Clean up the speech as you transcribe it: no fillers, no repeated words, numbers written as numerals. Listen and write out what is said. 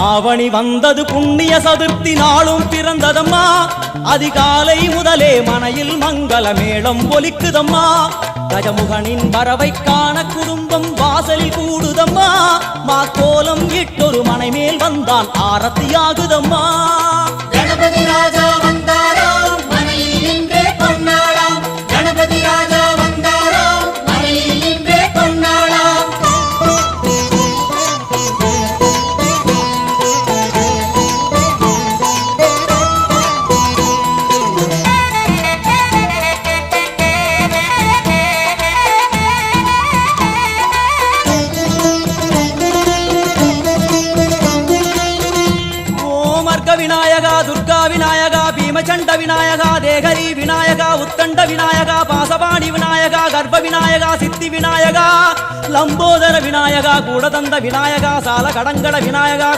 ஆவணி வந்தது புண்ணிய சதுர்த்தி நாளும் பிறந்ததம்மா அதிகாலை முதலே மனையில் மங்கள மேளம் ஒலிக்குதம்மா கஜமுகனின் வரவை காண குடும்பம் வாசலில் கூடுதம்மா மா கோலம் இட்டொரு மனை மேல் வந்தான் ஆரத்தியாகுதம்மா கணபதி ராஜா வந்தாராம் மனையில் இன்றே பொன்னாளாம் கணபதி ராஜா வந்தாராம் மனையில் இன்றே பொன்னாளாம் விநாயகா துர்கா விநாயகா பீமச்சண்ட விநாயகா தேகரி விநாயகா உத்தண்ட விநாயகா பாசபாணி விநாயகா கர்ப்ப விநாயகா சித்தி விநாயகா லம்போதர விநாயகா கூடதந்த விநாயகா சால கடங்கட விநாயகா